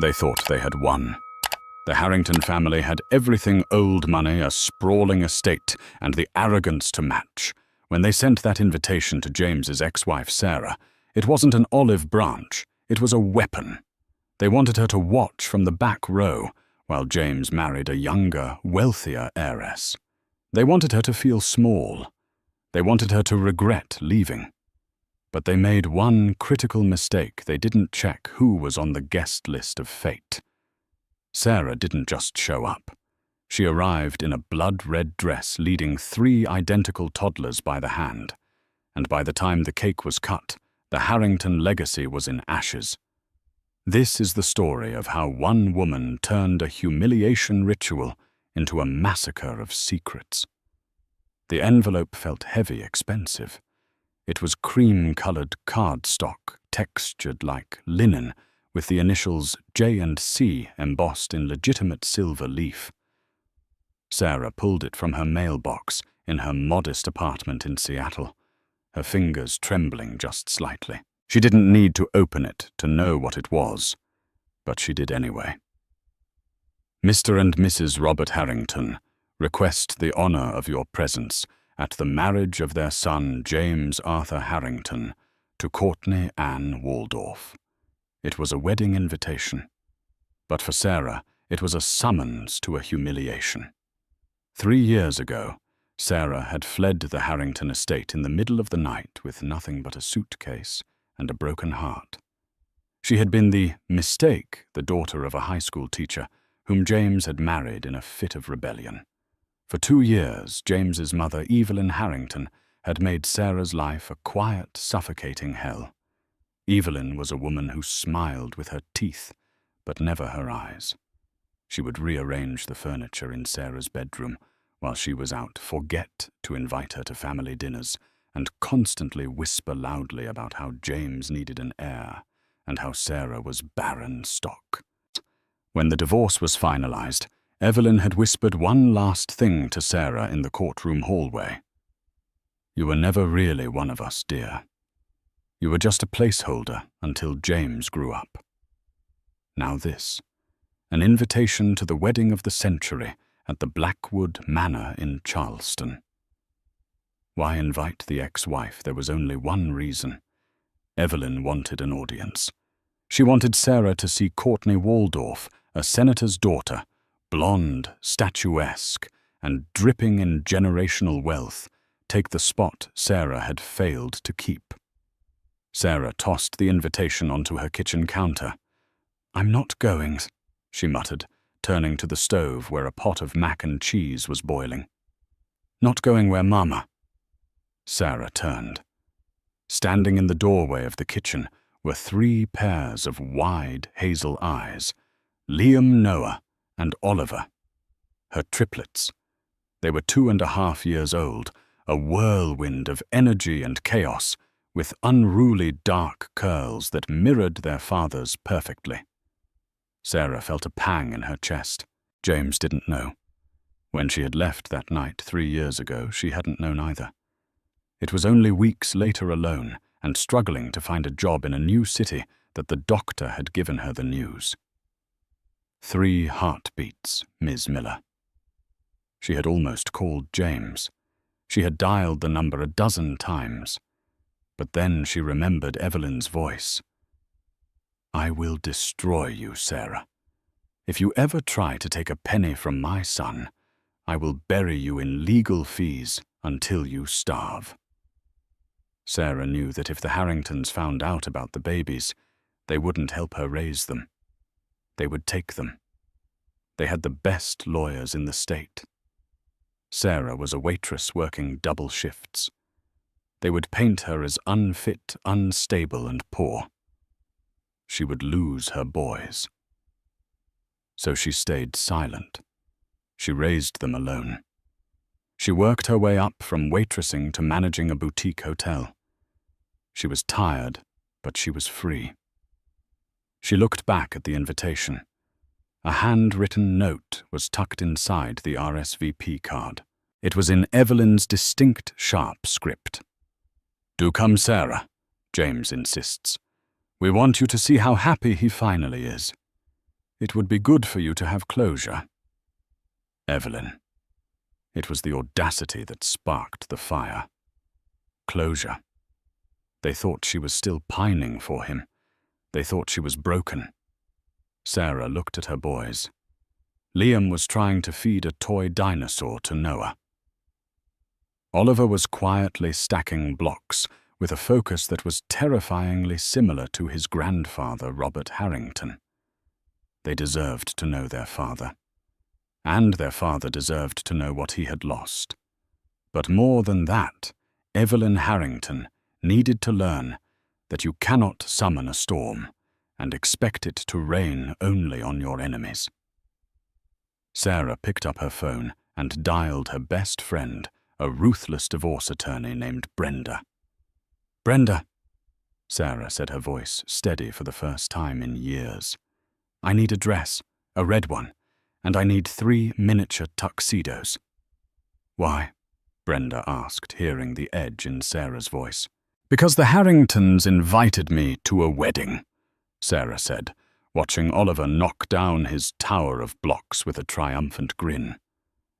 They thought they had won. The Harrington family had everything: old money, a sprawling estate, and the arrogance to match. When they sent that invitation to James's ex-wife Sarah, it wasn't an olive branch, it was a weapon. They wanted her to watch from the back row, while James married a younger, wealthier heiress. They wanted her to feel small. They wanted her to regret leaving. But they made one critical mistake: they didn't check who was on the guest list of fate. Sarah didn't just show up. She arrived in a blood-red dress leading 3 identical toddlers by the hand, and by the time the cake was cut, the Harrington legacy was in ashes. This is the story of how one woman turned a humiliation ritual into a massacre of secrets. The envelope felt heavy, expensive. It was cream-colored cardstock, textured like linen, with the initials J and C embossed in legitimate silver leaf. Sarah pulled it from her mailbox in her modest apartment in Seattle, her fingers trembling just slightly. She didn't need to open it to know what it was, but she did anyway. Mr. and Mrs. Robert Harrington request the honor of your presence at the marriage of their son James Arthur Harrington to Courtney Ann Waldorf. It was a wedding invitation, but for Sarah, it was a summons to a humiliation. 3 years ago, Sarah had fled the Harrington estate in the middle of the night with nothing but a suitcase and a broken heart. She had been the mistake, the daughter of a high school teacher, whom James had married in a fit of rebellion. For 2 years, James's mother, Evelyn Harrington, had made Sarah's life a quiet, suffocating hell. Evelyn was a woman who smiled with her teeth, but never her eyes. She would rearrange the furniture in Sarah's bedroom while she was out, forget to invite her to family dinners, and constantly whisper loudly about how James needed an heir and how Sarah was barren stock. When the divorce was finalized, Evelyn had whispered one last thing to Sarah in the courtroom hallway. "You were never really one of us, dear. You were just a placeholder until James grew up." Now this, an invitation to the wedding of the century at the Blackwood Manor in Charleston. Why invite the ex-wife? There was only one reason. Evelyn wanted an audience. She wanted Sarah to see Courtney Waldorf, a senator's daughter, blonde, statuesque, and dripping in generational wealth, take the spot Sarah had failed to keep. Sarah tossed the invitation onto her kitchen counter. "I'm not going," she muttered, turning to the stove where a pot of mac and cheese was boiling. "Not going where Mama?" Sarah turned. Standing in the doorway of the kitchen were 3 pairs of wide hazel eyes: Liam, Noah, and Oliver. Her triplets. They were 2.5 years old, a whirlwind of energy and chaos, with unruly dark curls that mirrored their father's perfectly. Sarah felt a pang in her chest. James didn't know. When she had left that night 3 years ago, she hadn't known either. It was only weeks later, alone and struggling to find a job in a new city, that the doctor had given her the news. 3 heartbeats, Ms. Miller. She had almost called James. She had dialed the number 12 times. But then she remembered Evelyn's voice. "I will destroy you, Sarah. If you ever try to take a penny from my son, I will bury you in legal fees until you starve." Sarah knew that if the Harringtons found out about the babies, they wouldn't help her raise them. They would take them. They had the best lawyers in the state. Sarah was a waitress working double shifts. They would paint her as unfit, unstable, and poor. She would lose her boys. So she stayed silent. She raised them alone. She worked her way up from waitressing to managing a boutique hotel. She was tired, but she was free. She looked back at the invitation. A handwritten note was tucked inside the RSVP card. It was in Evelyn's distinct, sharp script. "Do come, Sarah," James insists. "We want you to see how happy he finally is." It would be good for you to have closure. Evelyn. It was the audacity that sparked the fire. Closure. They thought she was still pining for him. They thought she was broken. Sarah looked at her boys. Liam was trying to feed a toy dinosaur to Noah. Oliver was quietly stacking blocks with a focus that was terrifyingly similar to his grandfather, Robert Harrington. They deserved to know their father. And their father deserved to know what he had lost. But more than that, Evelyn Harrington needed to learn that you cannot summon a storm and expect it to rain only on your enemies. Sarah picked up her phone and dialed her best friend, a ruthless divorce attorney named Brenda. "Brenda," Sarah said, her voice steady for the first time in years. "I need a dress, a red one, and I need 3 miniature tuxedos." "Why?" Brenda asked, hearing the edge in Sarah's voice. "Because the Harringtons invited me to a wedding," Sarah said, watching Oliver knock down his tower of blocks with a triumphant grin.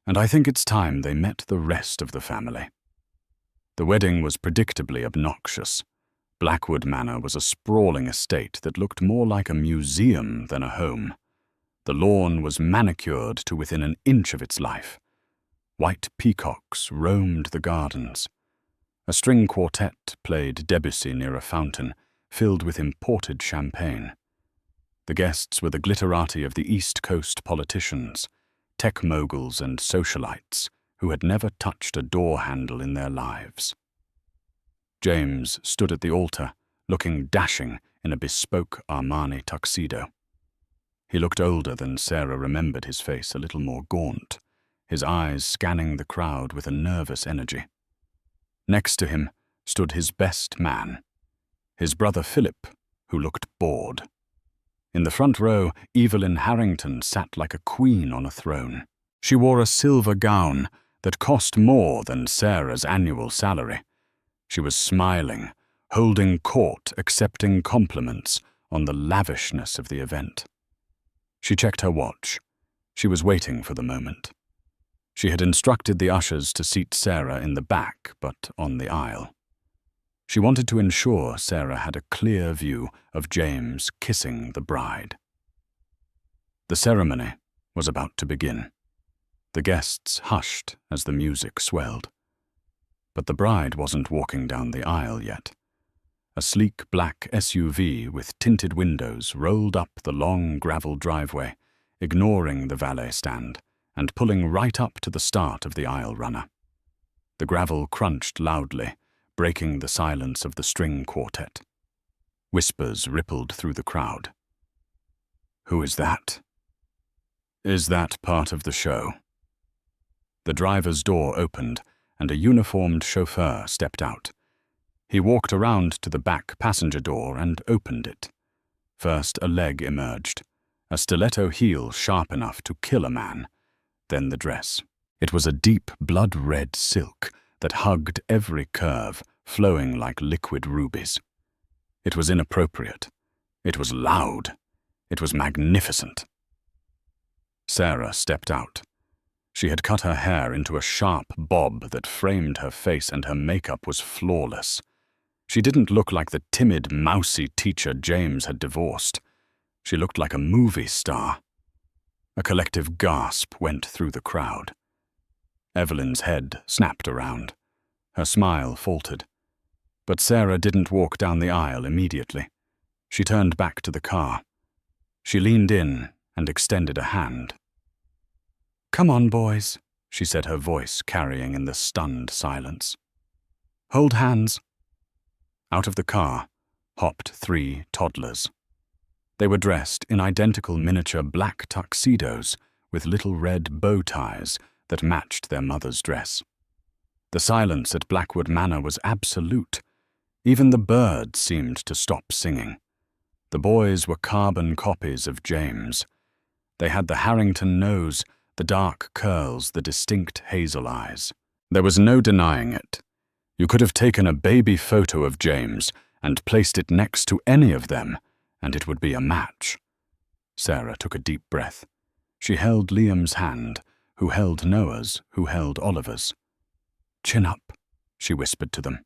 "And I think it's time they met the rest of the family." The wedding was predictably obnoxious. Blackwood Manor was a sprawling estate that looked more like a museum than a home. The lawn was manicured to within an inch of its life. White peacocks roamed the gardens. A string quartet played Debussy near a fountain filled with imported champagne. The guests were the glitterati of the East Coast politicians, tech moguls and socialites who had never touched a door handle in their lives. James stood at the altar, looking dashing in a bespoke Armani tuxedo. He looked older than Sarah remembered his face, a little more gaunt, his eyes scanning the crowd with a nervous energy. Next to him stood his best man, his brother Philip, who looked bored. In the front row, Evelyn Harrington sat like a queen on a throne. She wore a silver gown that cost more than Sarah's annual salary. She was smiling, holding court, accepting compliments on the lavishness of the event. She checked her watch. She was waiting for the moment. She had instructed the ushers to seat Sarah in the back, but on the aisle. She wanted to ensure Sarah had a clear view of James kissing the bride. The ceremony was about to begin. The guests hushed as the music swelled. But the bride wasn't walking down the aisle yet. A sleek black SUV with tinted windows rolled up the long gravel driveway, ignoring the valet stand and pulling right up to the start of the aisle runner. The gravel crunched loudly, breaking the silence of the string quartet. Whispers rippled through the crowd. "Who is that?" "Is that part of the show?" The driver's door opened, and a uniformed chauffeur stepped out. He walked around to the back passenger door and opened it. First a leg emerged, a stiletto heel sharp enough to kill a man, then the dress. It was a deep blood-red silk that hugged every curve, flowing like liquid rubies. It was inappropriate. It was loud. It was magnificent. Sarah stepped out. She had cut her hair into a sharp bob that framed her face, and her makeup was flawless. She didn't look like the timid, mousy teacher James had divorced. She looked like a movie star. A collective gasp went through the crowd. Evelyn's head snapped around. Her smile faltered. But Sarah didn't walk down the aisle immediately. She turned back to the car. She leaned in and extended a hand. "Come on, boys," she said, her voice carrying in the stunned silence. "Hold hands." Out of the car hopped 3 toddlers. They were dressed in identical miniature black tuxedos with little red bow ties that matched their mother's dress. The silence at Blackwood Manor was absolute. Even the birds seemed to stop singing. The boys were carbon copies of James. They had the Harrington nose, the dark curls, the distinct hazel eyes. There was no denying it. You could have taken a baby photo of James and placed it next to any of them, and it would be a match. Sarah took a deep breath. She held Liam's hand, who held Noah's, who held Oliver's. "Chin up," she whispered to them.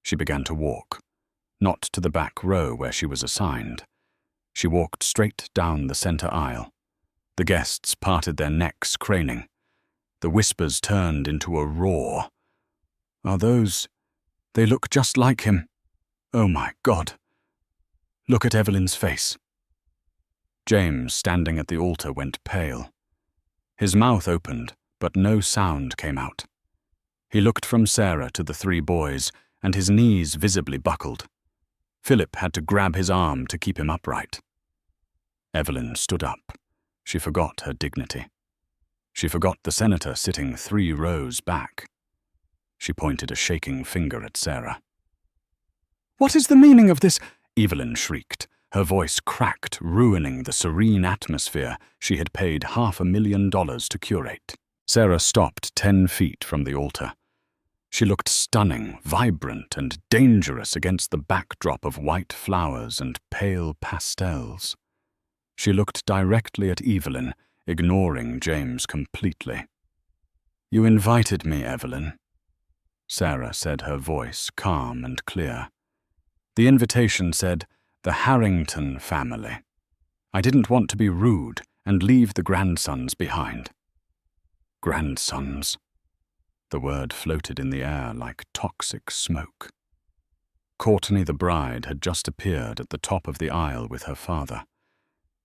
She began to walk, not to the back row where she was assigned. She walked straight down the center aisle. The guests parted their necks, craning. The whispers turned into a roar. "Are those... They look just like him. Oh my God. Look at Evelyn's face." James, standing at the altar, went pale. His mouth opened, but no sound came out. He looked from Sarah to the three boys, and his knees visibly buckled. Philip had to grab his arm to keep him upright. Evelyn stood up. She forgot her dignity. She forgot the senator sitting 3 rows back. She pointed a shaking finger at Sarah. "What is the meaning of this?" Evelyn shrieked. Her voice cracked, ruining the serene atmosphere she had paid $500,000 to curate. Sarah stopped 10 feet from the altar. She looked stunning, vibrant, and dangerous against the backdrop of white flowers and pale pastels. She looked directly at Evelyn, ignoring James completely. "You invited me, Evelyn," Sarah said, her voice calm and clear. The invitation said, "The Harrington family." I didn't want to be rude and leave the grandsons behind. Grandsons. The word floated in the air like toxic smoke. Courtney the bride had just appeared at the top of the aisle with her father.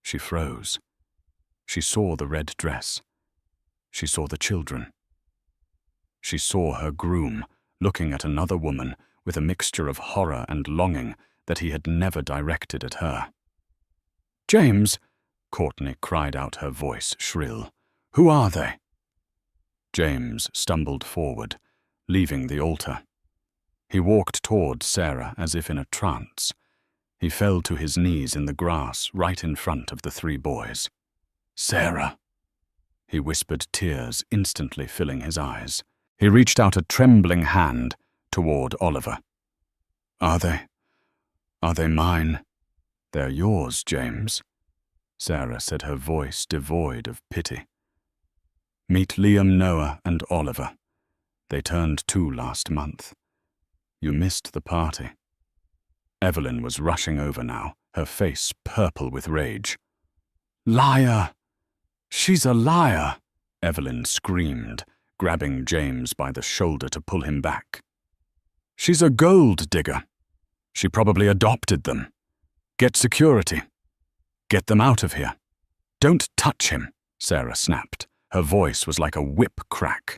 She froze. She saw the red dress. She saw the children. She saw her groom looking at another woman with a mixture of horror and longing that he had never directed at her. "James!" Courtney cried out, her voice shrill. "Who are they?" James stumbled forward, leaving the altar. He walked toward Sarah as if in a trance. He fell to his knees in the grass right in front of the 3 boys. "Sarah," he whispered, tears instantly filling his eyes. He reached out a trembling hand toward Oliver. Are they mine?" "They're yours, James," Sarah said, her voice devoid of pity. "Meet Liam, Noah, and Oliver. They turned 2 last month. You missed the party." Evelyn was rushing over now, her face purple with rage. "Liar! She's a liar!" Evelyn screamed, grabbing James by the shoulder to pull him back. "She's a gold digger. She probably adopted them. Get security. Get them out of here." "Don't touch him," Sarah snapped. Her voice was like a whip crack.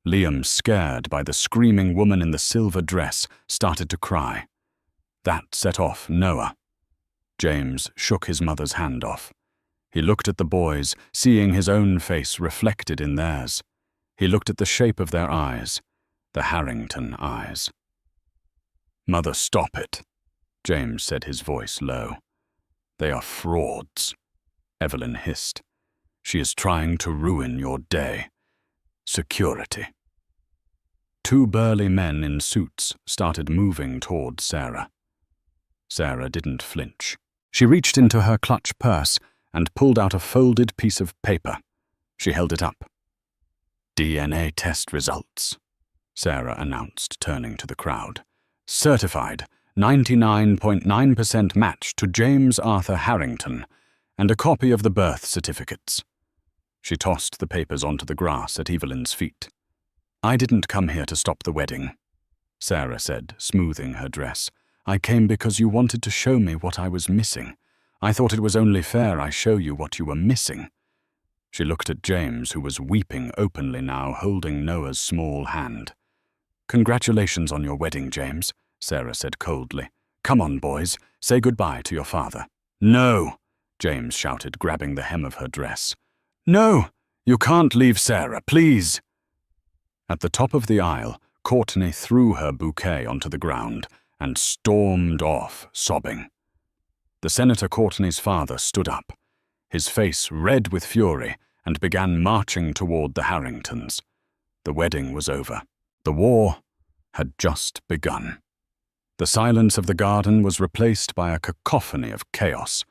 Liam, scared by the screaming woman in the silver dress, started to cry. That set off Noah. James shook his mother's hand off. He looked at the boys, seeing his own face reflected in theirs. He looked at the shape of their eyes, the Harrington eyes. "Mother, stop it," James said, his voice low. "They are frauds," Evelyn hissed. "She is trying to ruin your day. Security." 2 burly men in suits started moving toward Sarah. Sarah didn't flinch. She reached into her clutch purse and pulled out a folded piece of paper. She held it up. "DNA test results," Sarah announced, turning to the crowd. "Certified, 99.9% match to James Arthur Harrington, and a copy of the birth certificates." She tossed the papers onto the grass at Evelyn's feet. "I didn't come here to stop the wedding," Sarah said, smoothing her dress. "I came because you wanted to show me what I was missing. I thought it was only fair I show you what you were missing." She looked at James, who was weeping openly now, holding Noah's small hand. "Congratulations on your wedding, James," Sarah said coldly. "Come on, boys, say goodbye to your father." "No!" James shouted, grabbing the hem of her dress. "No! You can't leave Sarah, please!" At the top of the aisle, Courtney threw her bouquet onto the ground and stormed off, sobbing. The Senator Courtney's father stood up, his face red with fury, and began marching toward the Harringtons. The wedding was over. The war had just begun. The silence of the garden was replaced by a cacophony of chaos.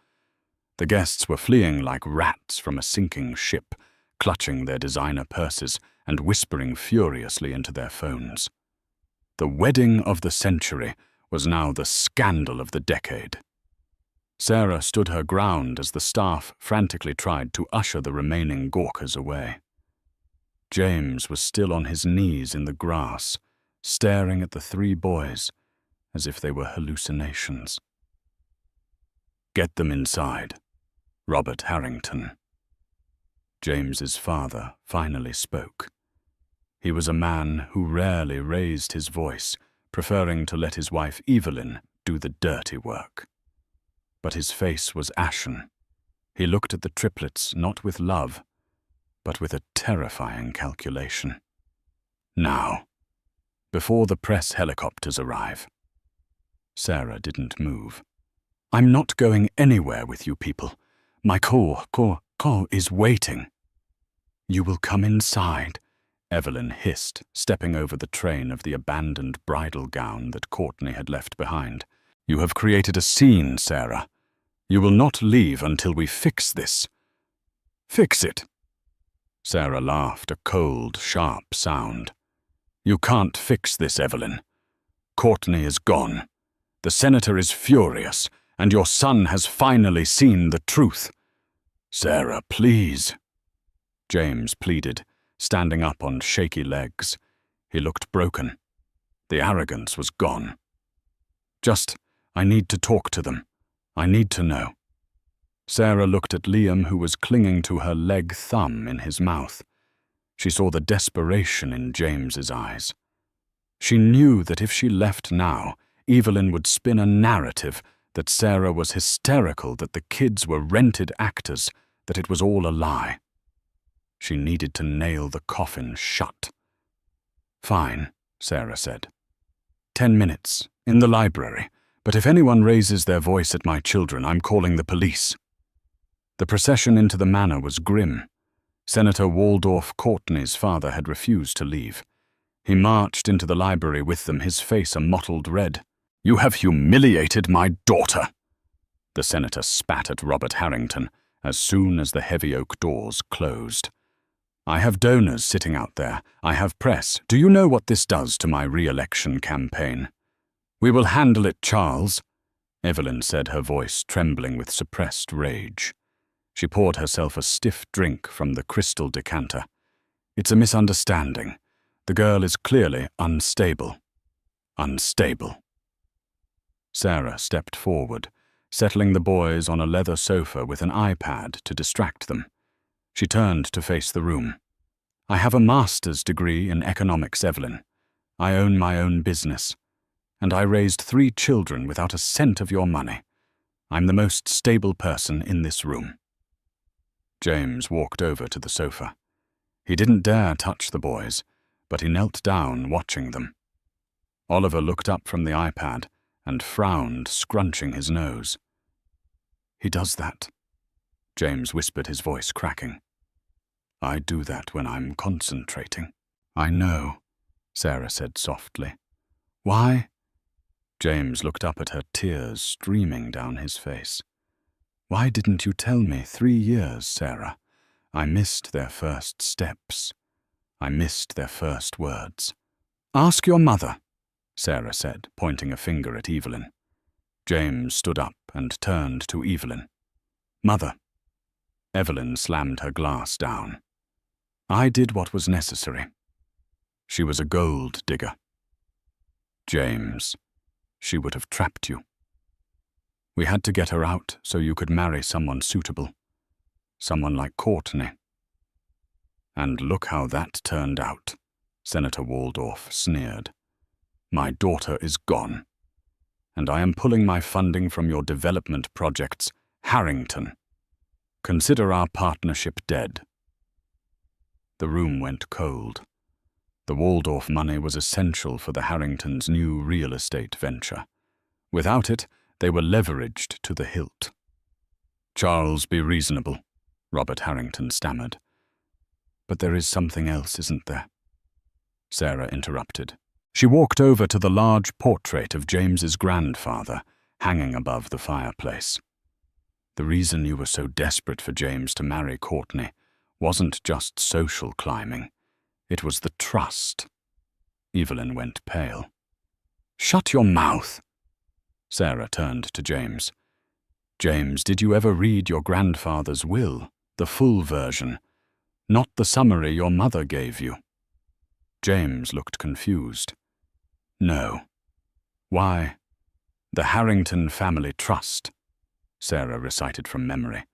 The guests were fleeing like rats from a sinking ship, clutching their designer purses and whispering furiously into their phones. The wedding of the century was now the scandal of the decade. Sarah stood her ground as the staff frantically tried to usher the remaining gawkers away. James was still on his knees in the grass, staring at the three boys as if they were hallucinations. "Get them inside." Robert Harrington. James's father finally spoke. He was a man who rarely raised his voice, preferring to let his wife Evelyn do the dirty work. But his face was ashen. He looked at the triplets not with love, but with a terrifying calculation. "Now, before the press helicopters arrive." Sarah didn't move. "I'm not going anywhere with you people. My call is waiting." "You will come inside," Evelyn hissed, stepping over the train of the abandoned bridal gown that Courtney had left behind. "You have created a scene, Sarah. You will not leave until we fix this." "Fix it?" Sarah laughed, a cold, sharp sound. "You can't fix this, Evelyn. Courtney is gone. The senator is furious, and your son has finally seen the truth." "Sarah, please," James pleaded, standing up on shaky legs. He looked broken. The arrogance was gone. I need to talk to them. I need to know." Sarah looked at Liam, who was clinging to her leg thumb in his mouth. She saw the desperation in James's eyes. She knew that if she left now, Evelyn would spin a narrative that Sarah was hysterical, that the kids were rented actors, that it was all a lie. She needed to nail the coffin shut. "Fine," Sarah said. 10 minutes, in the library, but if anyone raises their voice at my children, I'm calling the police." The procession into the manor was grim. Senator Waldorf Courtney's father had refused to leave. He marched into the library with them, his face a mottled red. "You have humiliated my daughter." The senator spat at Robert Harrington as soon as the heavy oak doors closed. "I have donors sitting out there. I have press. Do you know what this does to my re-election campaign?" "We will handle it, Charles," Evelyn said, her voice trembling with suppressed rage. She poured herself a stiff drink from the crystal decanter. "It's a misunderstanding. The girl is clearly unstable." "Unstable." Sarah stepped forward, settling the boys on a leather sofa with an iPad to distract them. She turned to face the room. "I have a master's degree in economics, Evelyn. I own my own business. And I raised 3 children without a cent of your money. I'm the most stable person in this room." James walked over to the sofa. He didn't dare touch the boys, but he knelt down watching them. Oliver looked up from the iPad and frowned, scrunching his nose. "He does that," James whispered, his voice cracking. "I do that when I'm concentrating." "I know," Sarah said softly. "Why?" James looked up at her, tears streaming down his face. "Why didn't you tell me 3 years, Sarah? I missed their first steps. I missed their first words." "Ask your mother," Sarah said, pointing a finger at Evelyn. James stood up and turned to Evelyn. "Mother." Evelyn slammed her glass down. "I did what was necessary. She was a gold digger." "James, she would have trapped you. We had to get her out so you could marry someone suitable. Someone like Courtney." "And look how that turned out," Senator Waldorf sneered. "My daughter is gone. And I am pulling my funding from your development projects, Harrington. Consider our partnership dead." The room went cold. The Waldorf money was essential for the Harringtons' new real estate venture. Without it, they were leveraged to the hilt. "Charles, be reasonable," Robert Harrington stammered. "But there is something else, isn't there?" Sarah interrupted. She walked over to the large portrait of James's grandfather, hanging above the fireplace. The reason you were so desperate for James to marry Courtney wasn't just social climbing. It was the trust. Evelyn went pale. "Shut your mouth." Sarah turned to James. "James, did you ever read your grandfather's will, the full version, not the summary your mother gave you?" James looked confused. "No." "Why, the Harrington Family Trust," Sarah recited from memory,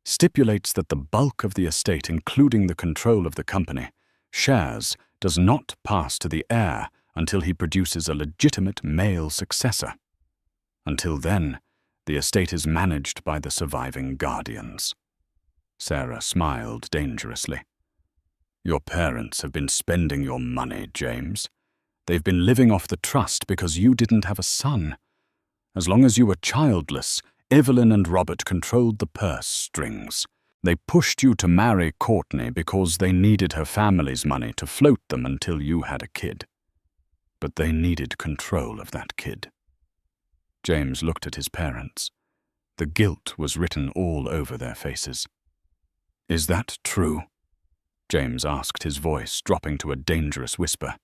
"stipulates that the bulk of the estate, including the control of the company, shares, does not pass to the heir until he produces a legitimate male successor. Until then, the estate is managed by the surviving guardians." Sarah smiled dangerously. "Your parents have been spending your money, James. They've been living off the trust because you didn't have a son. As long as you were childless, Evelyn and Robert controlled the purse strings. They pushed you to marry Courtney because they needed her family's money to float them until you had a kid. But they needed control of that kid." James looked at his parents. The guilt was written all over their faces. "Is that true?" James asked, his voice dropping to a dangerous whisper.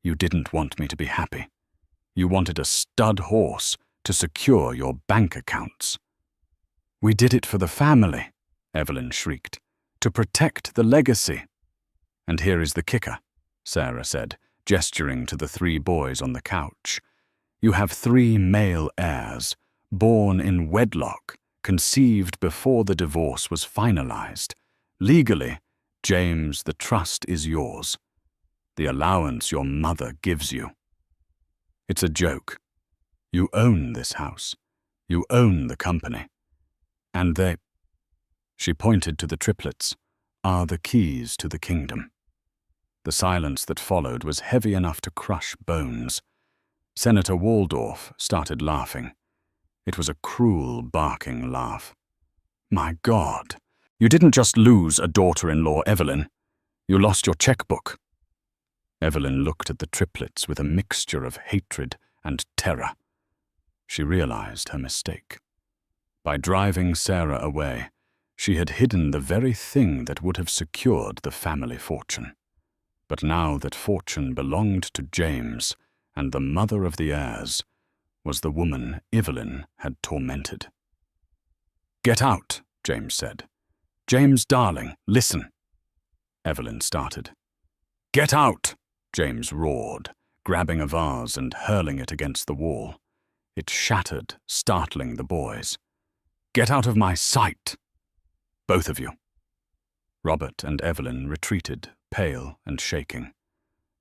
"You didn't want me to be happy. You wanted a stud horse to secure your bank accounts." "We did it for the family," Evelyn shrieked, "to protect the legacy." "And here is the kicker," Sarah said, gesturing to the 3 boys on the couch. "You have 3 male heirs, born in wedlock, conceived before the divorce was finalized. Legally, James, the trust is yours. The allowance your mother gives you. It's a joke. You own this house. You own the company. And they," she pointed to the triplets, "are the keys to the kingdom." The silence that followed was heavy enough to crush bones. Senator Waldorf started laughing. It was a cruel, barking laugh. "My God, you didn't just lose a daughter-in-law, Evelyn. You lost your checkbook." Evelyn looked at the triplets with a mixture of hatred and terror. She realized her mistake. By driving Sarah away, she had hidden the very thing that would have secured the family fortune. But now that fortune belonged to James, and the mother of the heirs was the woman Evelyn had tormented. "Get out," James said. "James, darling, listen." Evelyn started. "Get out," James roared, grabbing a vase and hurling it against the wall. It shattered, startling the boys. "Get out of my sight, both of you." Robert and Evelyn retreated, pale and shaking.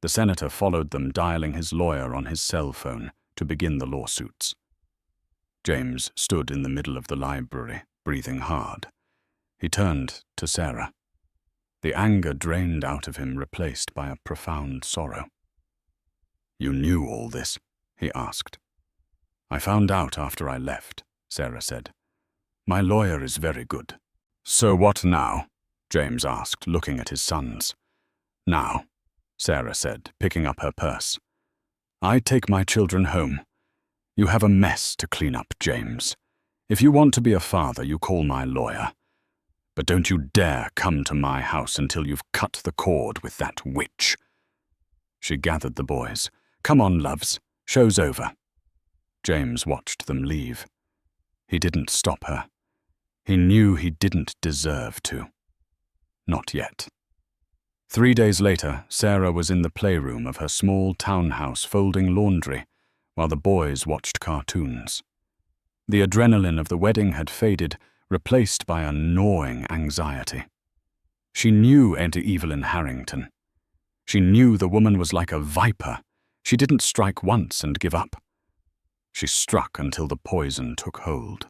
The senator followed them, dialing his lawyer on his cell phone to begin the lawsuits. James stood in the middle of the library, breathing hard. He turned to Sarah. The anger drained out of him, replaced by a profound sorrow. "You knew all this?" he asked. "I found out after I left," Sarah said. "My lawyer is very good." "So what now?" James asked, looking at his sons. "Now," Sarah said, picking up her purse. "I take my children home. You have a mess to clean up, James. If you want to be a father, you call my lawyer. But don't you dare come to my house until you've cut the cord with that witch." She gathered the boys. "Come on, loves. Show's over." James watched them leave. He didn't stop her. He knew he didn't deserve to. Not yet. 3 days later, Sarah was in the playroom of her small townhouse folding laundry while the boys watched cartoons. The adrenaline of the wedding had faded, replaced by a gnawing anxiety. She knew Auntie Evelyn Harrington. She knew the woman was like a viper. She didn't strike once and give up. She struck until the poison took hold.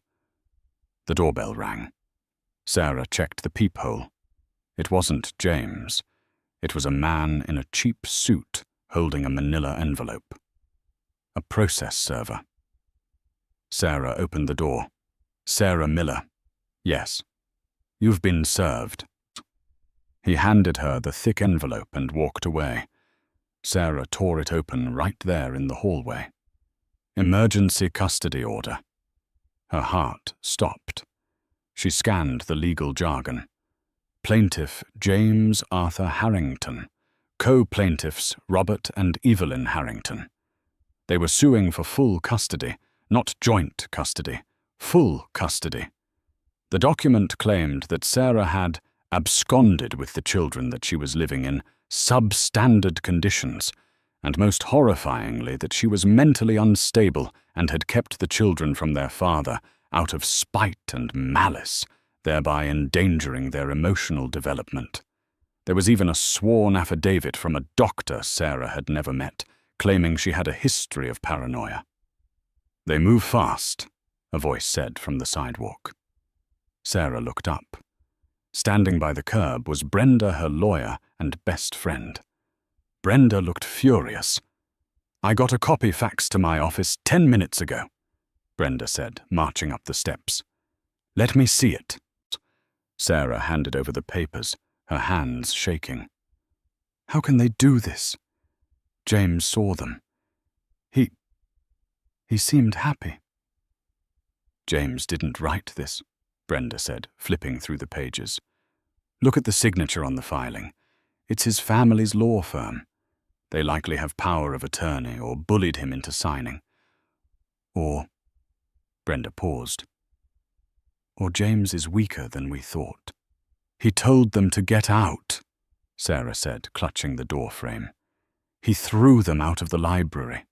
The doorbell rang. Sarah checked the peephole. It wasn't James. It was a man in a cheap suit holding a manila envelope. A process server. Sarah opened the door. "Sarah Miller." "Yes." "You've been served." He handed her the thick envelope and walked away. Sarah tore it open right there in the hallway. Emergency custody order. Her heart stopped. She scanned the legal jargon. Plaintiff James Arthur Harrington. Co-plaintiffs Robert and Evelyn Harrington. They were suing for full custody, not joint custody, full custody. The document claimed that Sarah had absconded with the children that she was living in substandard conditions, and most horrifyingly that she was mentally unstable and had kept the children from their father out of spite and malice, thereby endangering their emotional development. There was even a sworn affidavit from a doctor Sarah had never met, claiming she had a history of paranoia. "They move fast," a voice said from the sidewalk. Sarah looked up. Standing by the curb was Brenda, her lawyer and best friend. Brenda looked furious. "I got a copy faxed to my office 10 minutes ago," Brenda said, marching up the steps. "Let me see it." Sarah handed over the papers, her hands shaking. "How can they do this?" James saw them. He seemed happy. "James didn't write this," Brenda said, flipping through the pages. "Look at the signature on the filing. It's his family's law firm. They likely have power of attorney or bullied him into signing. Or," Brenda paused, "or James is weaker than we thought." "He told them to get out," Sarah said, clutching the door frame. "He threw them out of the library.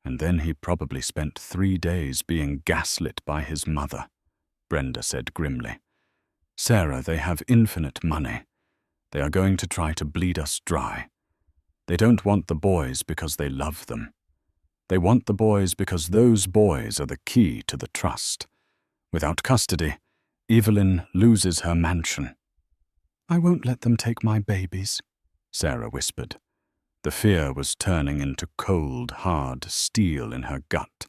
And then he probably spent 3 days being gaslit by his mother," Brenda said grimly. "Sarah, they have infinite money. They are going to try to bleed us dry. They don't want the boys because they love them. They want the boys because those boys are the key to the trust. Without custody, Evelyn loses her mansion." "I won't let them take my babies," Sarah whispered. The fear was turning into cold, hard steel in her gut.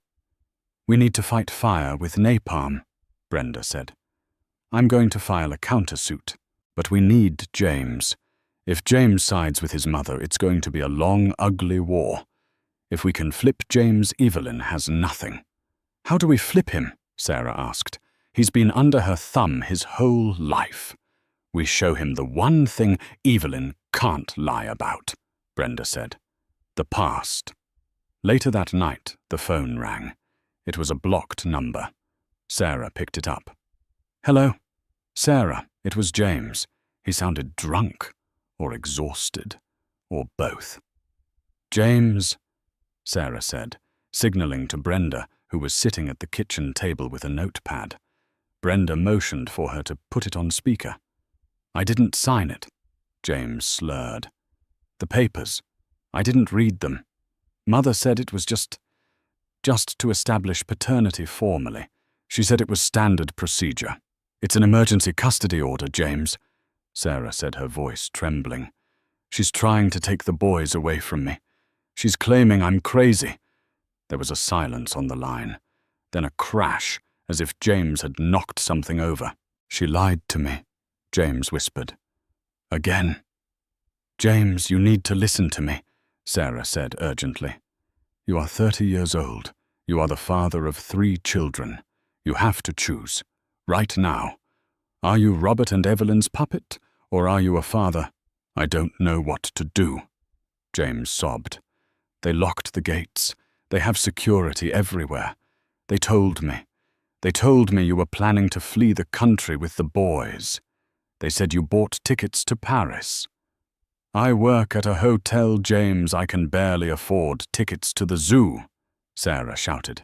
"We need to fight fire with napalm," Brenda said. "I'm going to file a countersuit, but we need James. If James sides with his mother, it's going to be a long, ugly war. If we can flip James, Evelyn has nothing." "How do we flip him?" Sarah asked. "He's been under her thumb his whole life." "We show him the one thing Evelyn can't lie about," Brenda said. "The past." Later that night, the phone rang. It was a blocked number. Sarah picked it up. "Hello?" "Sarah, it was James. He sounded drunk, or exhausted, or both." "James," Sarah said, signaling to Brenda, who was sitting at the kitchen table with a notepad. Brenda motioned for her to put it on speaker. "I didn't sign it," James slurred. "The papers. I didn't read them. Mother said it was just to establish paternity formally. She said it was standard procedure." "It's an emergency custody order, James," Sarah said, her voice trembling. "She's trying to take the boys away from me. She's claiming I'm crazy." There was a silence on the line, then a crash, as if James had knocked something over. "She lied to me," James whispered. "Again." "James, you need to listen to me," Sarah said urgently. "You are 30 years old. You are the father of 3 children. You have to choose. Right now. Are you Robert and Evelyn's puppet, or are you a father?" "I don't know what to do," James sobbed. "They locked the gates. They have security everywhere. They told me you were planning to flee the country with the boys. They said you bought tickets to Paris." "I work at a hotel, James. I can barely afford tickets to the zoo," Sarah shouted.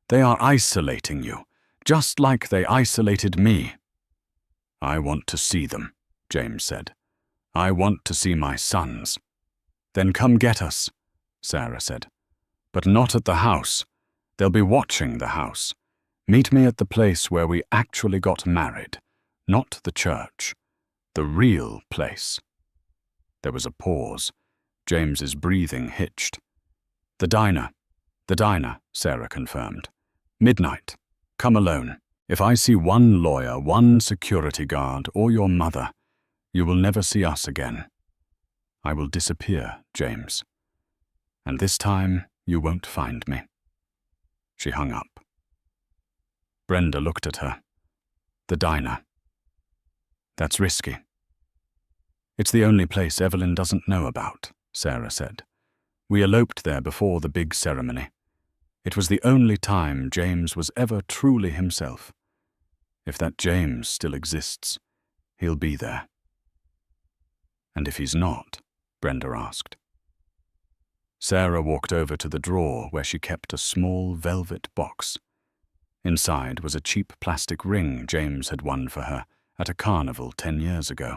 "They are isolating you, just like they isolated me." "I want to see them," James said. "I want to see my sons." "Then come get us," Sarah said. "But not at the house. They'll be watching the house. Meet me at the place where we actually got married, not the church. The real place." There was a pause. James's breathing hitched. The diner, Sarah confirmed. "Midnight. Come alone. If I see one lawyer, one security guard, or your mother, you will never see us again. I will disappear, James. And this time you won't find me." She hung up. Brenda looked at her. The diner. That's risky. It's the only place Evelyn doesn't know about, Sarah said. We eloped there before the big ceremony. It was the only time James was ever truly himself. If that James still exists, he'll be there. And if he's not? Brenda asked. Sarah walked over to the drawer where she kept a small velvet box. Inside was a cheap plastic ring James had won for her at a carnival 10 years ago.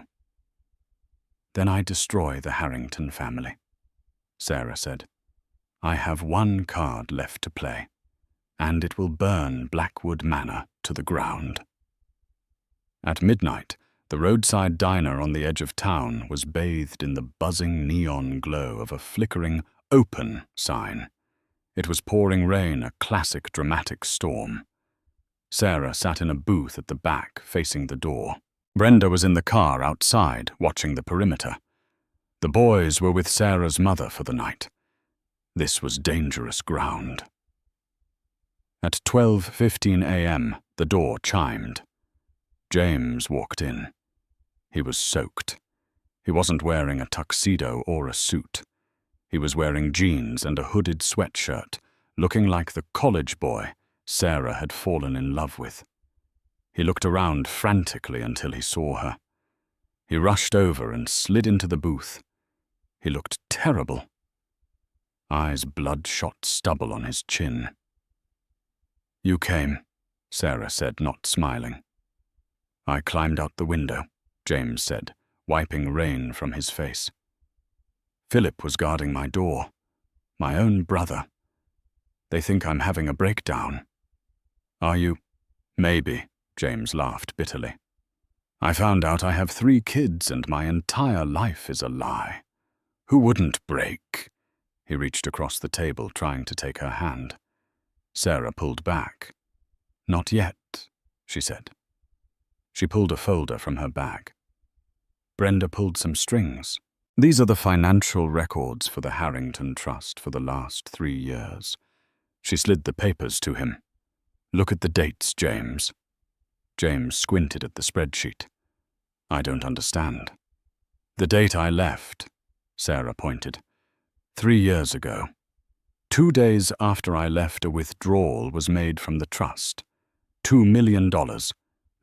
Then I destroy the Harrington family, Sarah said. I have one card left to play, and it will burn Blackwood Manor to the ground. At midnight, the roadside diner on the edge of town was bathed in the buzzing neon glow of a flickering "open" sign. It was pouring rain, a classic dramatic storm. Sarah sat in a booth at the back, facing the door. Brenda was in the car outside, watching the perimeter. The boys were with Sarah's mother for the night. This was dangerous ground. At 12:15 a.m., the door chimed. James walked in. He was soaked. He wasn't wearing a tuxedo or a suit. He was wearing jeans and a hooded sweatshirt, looking like the college boy Sarah had fallen in love with. He looked around frantically until he saw her. He rushed over and slid into the booth. He looked terrible. Eyes bloodshot stubble on his chin. You came, Sarah said, not smiling. I climbed out the window, James said, wiping rain from his face. Philip was guarding my door. My own brother. They think I'm having a breakdown. Are you? Maybe, James laughed bitterly. I found out I have 3 kids and my entire life is a lie. Who wouldn't break? He reached across the table, trying to take her hand. Sarah pulled back. Not yet, she said. She pulled a folder from her bag. Brenda pulled some strings. These are the financial records for the Harrington Trust for the last 3 years. She slid the papers to him. Look at the dates, James. James squinted at the spreadsheet. I don't understand. The date I left, Sarah pointed. 3 years ago. 2 days after I left, a withdrawal was made from the trust. $2 million,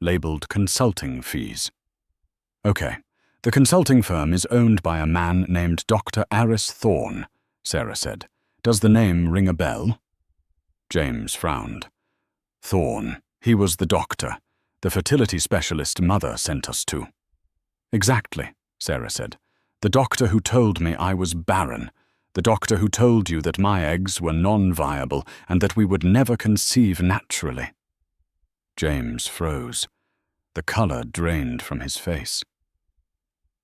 labeled consulting fees. Okay, the consulting firm is owned by a man named Dr. Aris Thorne, Sarah said. Does the name ring a bell? James frowned. Thorne, he was the doctor, the fertility specialist Mother sent us to. Exactly, Sarah said. The doctor who told me I was barren. The doctor who told you that my eggs were non-viable and that we would never conceive naturally. James froze. The color drained from his face.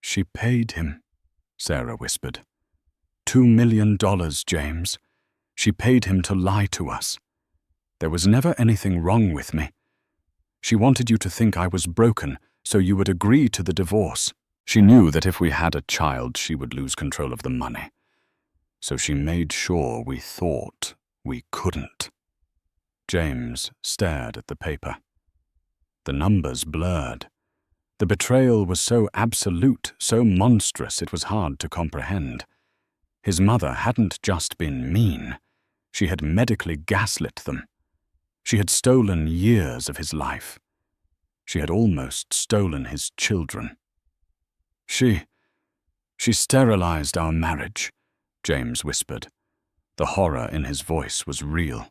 She paid him, Sarah whispered. $2 million, James. She paid him to lie to us. There was never anything wrong with me. She wanted you to think I was broken, so you would agree to the divorce. She knew that if we had a child, she would lose control of the money. So she made sure we thought we couldn't. James stared at the paper. The numbers blurred. The betrayal was so absolute, so monstrous, it was hard to comprehend. His mother hadn't just been mean. She had medically gaslit them. She had stolen years of his life. She had almost stolen his children. She sterilized our marriage, James whispered. The horror in his voice was real.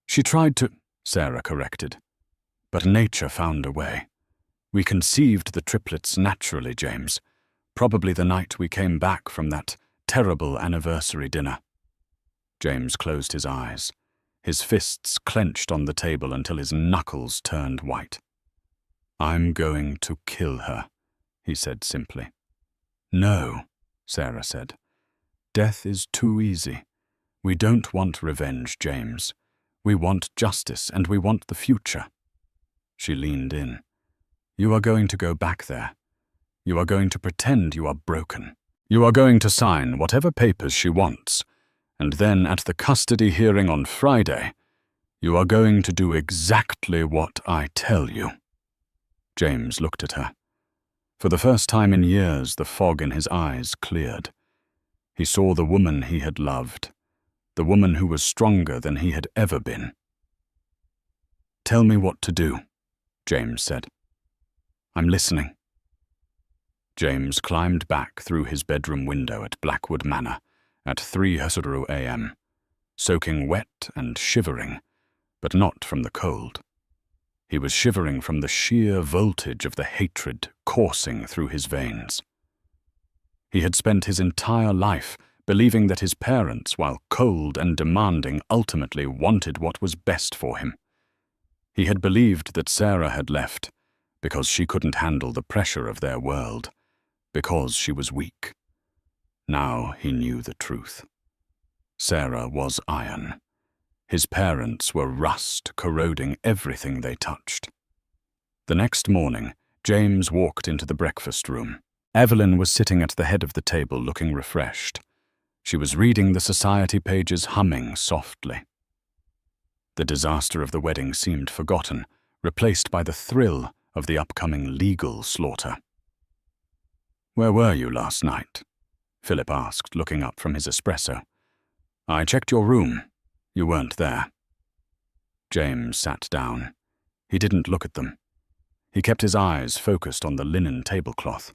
She tried to, Sarah corrected. But nature found a way. We conceived the triplets naturally, James. Probably the night we came back from that terrible anniversary dinner. James closed his eyes. His fists clenched on the table until his knuckles turned white. I'm going to kill her, he said simply. No, Sarah said. Death is too easy. We don't want revenge, James. We want justice, and we want the future. She leaned in. You are going to go back there. You are going to pretend you are broken. You are going to sign whatever papers she wants, and then at the custody hearing on Friday, you are going to do exactly what I tell you. James looked at her. For the first time in years, the fog in his eyes cleared. He saw the woman he had loved, the woman who was stronger than he had ever been. "Tell me what to do," James said. "I'm listening." James climbed back through his bedroom window at Blackwood Manor at 3:00 a.m., soaking wet and shivering, but not from the cold. He was shivering from the sheer voltage of the hatred coursing through his veins. He had spent his entire life believing that his parents, while cold and demanding, ultimately wanted what was best for him. He had believed that Sarah had left because she couldn't handle the pressure of their world, because she was weak. Now he knew the truth. Sarah was iron. His parents were rust, corroding everything they touched. The next morning, James walked into the breakfast room. Evelyn was sitting at the head of the table, looking refreshed. She was reading the society pages, humming softly. The disaster of the wedding seemed forgotten, replaced by the thrill of the upcoming legal slaughter. "Where were you last night?" Philip asked, looking up from his espresso. "I checked your room. You weren't there." James sat down. He didn't look at them. He kept his eyes focused on the linen tablecloth.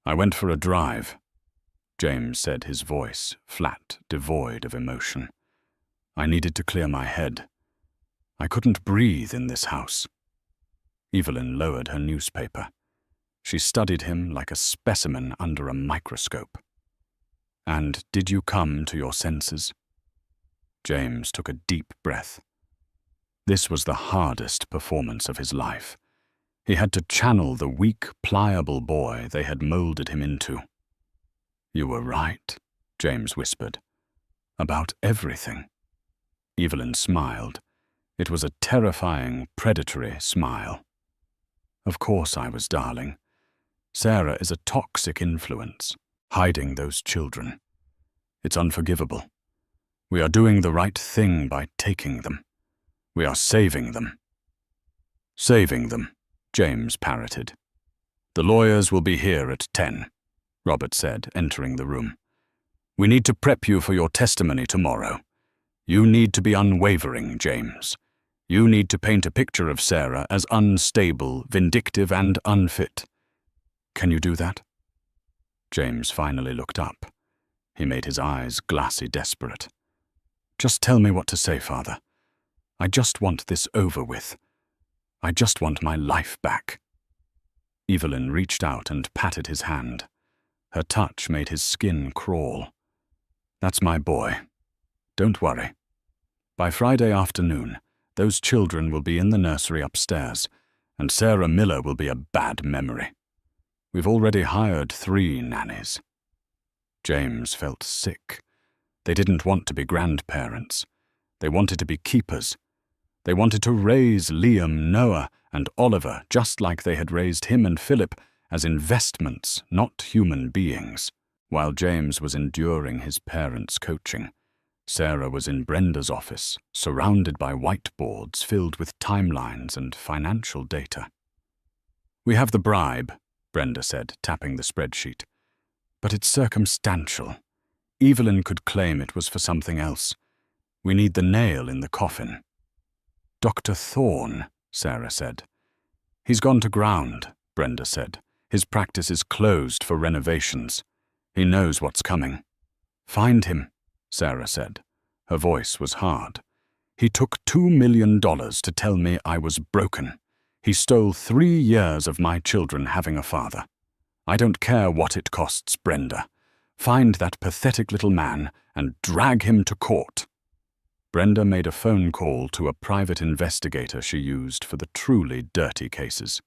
"I went for a drive," James said, his voice flat, devoid of emotion. "I needed to clear my head. I couldn't breathe in this house." Evelyn lowered her newspaper. She studied him like a specimen under a microscope. "And did you come to your senses?" James took a deep breath. This was the hardest performance of his life. He had to channel the weak, pliable boy they had molded him into. "You were right," James whispered. "About everything." Evelyn smiled. It was a terrifying, predatory smile. "Of course I was, darling. Sarah is a toxic influence, hiding those children. It's unforgivable. We are doing the right thing by taking them. We are saving them." "Saving them," James parroted. "The lawyers will be here at 10, Robert said, entering the room. "We need to prep you for your testimony tomorrow. You need to be unwavering, James. You need to paint a picture of Sarah as unstable, vindictive, and unfit. Can you do that?" James finally looked up. He made his eyes glassy, desperate. "Just tell me what to say, Father. I just want this over with. I just want my life back." Evelyn reached out and patted his hand. Her touch made his skin crawl. "That's my boy. Don't worry. By Friday afternoon, those children will be in the nursery upstairs, and Sarah Miller will be a bad memory. We've already hired 3 nannies." James felt sick. They didn't want to be grandparents. They wanted to be keepers. They wanted to raise Liam, Noah, and Oliver just like they had raised him and Philip, as investments, not human beings. While James was enduring his parents' coaching, Sarah was in Brenda's office, surrounded by whiteboards filled with timelines and financial data. "We have the bribe," Brenda said, tapping the spreadsheet. "But it's circumstantial. Evelyn could claim it was for something else. We need the nail in the coffin." "Dr. Thorne," Sarah said. "He's gone to ground," Brenda said. "His practice is closed for renovations. He knows what's coming." "Find him," Sarah said. Her voice was hard. "He took $2 million to tell me I was broken. He stole 3 years of my children having a father. I don't care what it costs, Brenda. Find that pathetic little man and drag him to court." Brenda made a phone call to a private investigator she used for the truly dirty cases.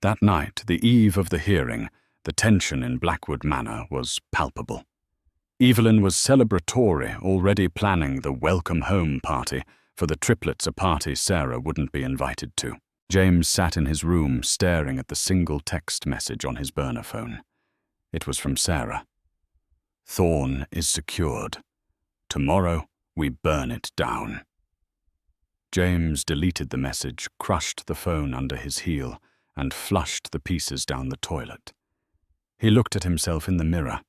That night, the eve of the hearing, the tension in Blackwood Manor was palpable. Evelyn was celebratory, already planning the welcome home party for the Triplets, a party Sarah wouldn't be invited to. James sat in his room staring at the single text message on his burner phone. It was from Sarah. "Thorne is secured. Tomorrow we burn it down." James deleted the message, crushed the phone under his heel, and flushed the pieces down the toilet. He looked at himself in the mirror.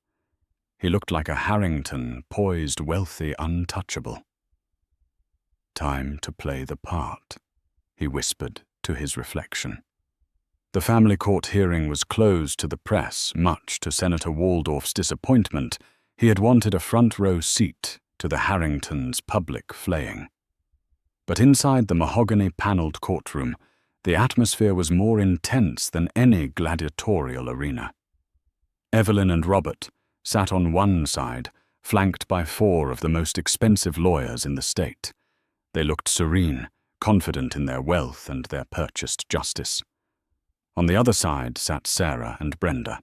He looked like a Harrington, poised, wealthy, untouchable. "Time to play the part," he whispered to his reflection. The family court hearing was closed to the press, much to Senator Waldorf's disappointment. He had wanted a front-row seat to the Harringtons' public flaying. But inside the mahogany-paneled courtroom, the atmosphere was more intense than any gladiatorial arena. Evelyn and Robert sat on one side, flanked by 4 of the most expensive lawyers in the state. They looked serene, confident in their wealth and their purchased justice. On the other side sat Sarah and Brenda.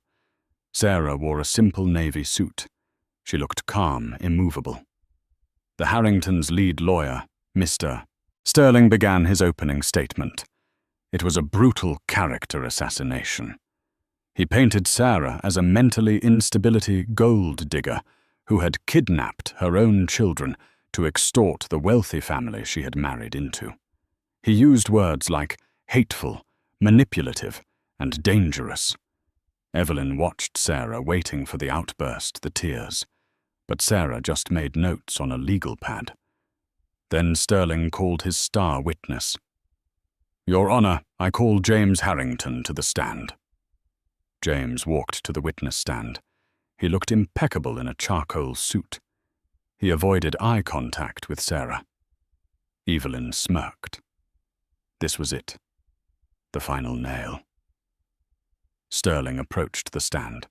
Sarah wore a simple navy suit. She looked calm, immovable. The Harringtons' lead lawyer, Mr. Sterling, began his opening statement. It was a brutal character assassination. He painted Sarah as a mentally instability gold digger who had kidnapped her own children to extort the wealthy family she had married into. He used words like hateful, manipulative, and dangerous. Evelyn watched Sarah, waiting for the outburst, the tears. But Sarah just made notes on a legal pad. Then Sterling called his star witness. "Your Honor, I call James Harrington to the stand." James walked to the witness stand. He looked impeccable in a charcoal suit. He avoided eye contact with Sarah. Evelyn smirked. This was it. The final nail. Sterling approached the stand.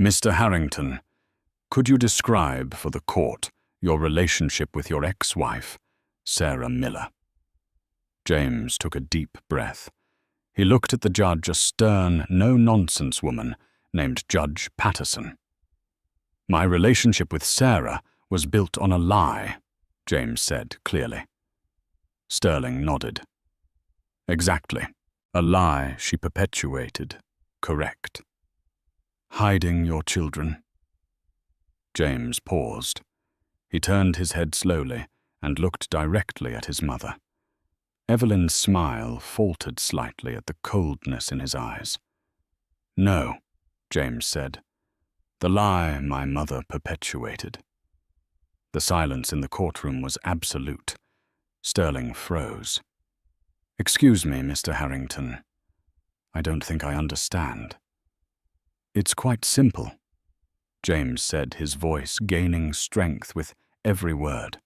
"Mr. Harrington, could you describe for the court your relationship with your ex-wife, Sarah Miller?" James took a deep breath. He looked at the judge, a stern, no-nonsense woman named Judge Patterson. "My relationship with Sarah was built on a lie," James said clearly. Sterling nodded. "Exactly. A lie she perpetuated. Correct. Hiding your children." James paused. He turned his head slowly and looked directly at his mother. Evelyn's smile faltered slightly at the coldness in his eyes. "No," James said. "The lie my mother perpetuated." The silence in the courtroom was absolute. Sterling froze. "Excuse me, Mr. Harrington. I don't think I understand." "It's quite simple," James said, his voice gaining strength with every word.